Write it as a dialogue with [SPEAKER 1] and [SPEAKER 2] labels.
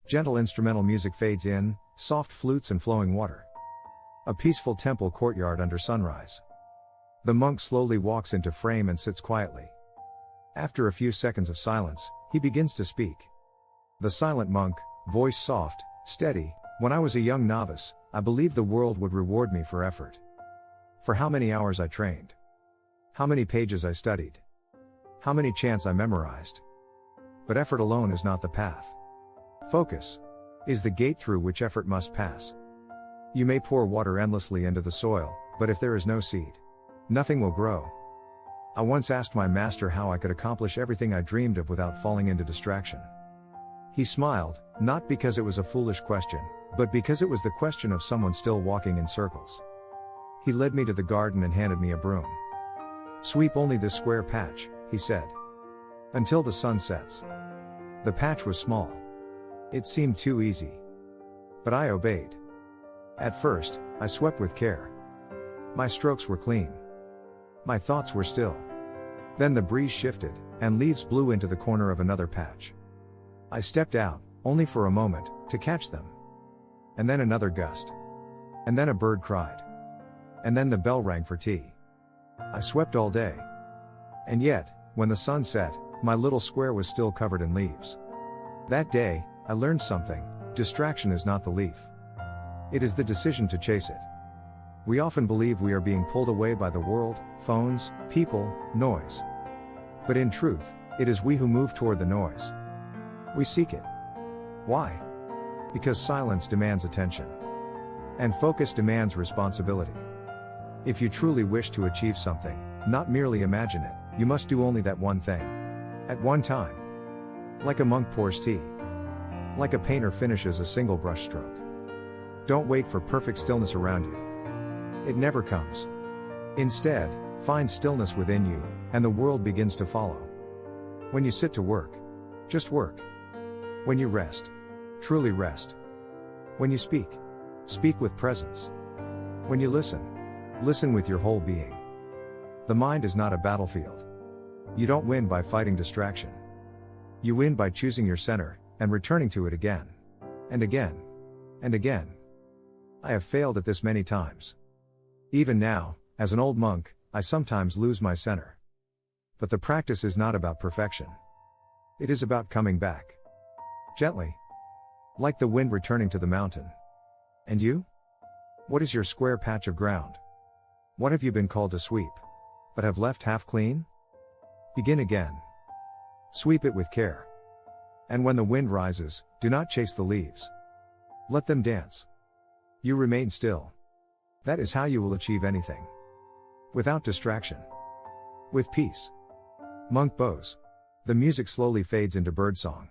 [SPEAKER 1] Gentle instrumental music fades in, soft flutes and flowing water. A peaceful temple courtyard under sunrise. The monk slowly walks into frame and sits quietly. After a few seconds of silence, he begins to speak. The silent monk, voice soft, steady. When I was a young novice, I believed the world would reward me for effort. For how many hours I trained. How many pages I studied. How many chants I memorized. But effort alone is not the path. Focus is the gate through which effort must pass. You may pour water endlessly into the soil, but if there is no seed, nothing will grow. I once asked my master how I could accomplish everything I dreamed of without falling into distraction. He smiled, not because it was a foolish question, but because it was the question of someone still walking in circles. He led me to the garden and handed me a broom. "Sweep only this square patch," he said, "until the sun sets." The patch was small. It seemed too easy. But I obeyed. At first, I swept with care. My strokes were clean. My thoughts were still. Then the breeze shifted, and leaves blew into the corner of another patch. I stepped out, only for a moment, to catch them. And then another gust. And then a bird cried. And then the bell rang for tea. I swept all day. And yet, when the sun set, my little square was still covered in leaves. That day, I learned something: distraction is not the leaf. It is the decision to chase it. We often believe we are being pulled away by the world, phones, people, noise. But in truth, it is we who move toward the noise. We seek it. Why? Because silence demands attention. And focus demands responsibility. If you truly wish to achieve something, not merely imagine it, you must do only that one thing. At one time. Like a monk pours tea. Like a painter finishes a single brush stroke. Don't wait for perfect stillness around you. It never comes. Instead, find stillness within you, and the world begins to follow. When you sit to work, just work. When you rest, truly rest. When you speak, speak with presence. When you listen, listen with your whole being. The mind is not a battlefield. You don't win by fighting distraction. You win by choosing your center, and returning to it again. And again. And again. I have failed at this many times. Even now, as an old monk, I sometimes lose my center. But the practice is not about perfection. It is about coming back. Gently. Like the wind returning to the mountain. And you? What is your square patch of ground? What have you been called to sweep, but have left half clean? Begin again. Sweep it with care. And when the wind rises, do not chase the leaves. Let them dance. You remain still. That is how you will achieve anything. Without distraction. With peace. Monk bows. The music slowly fades into birdsong.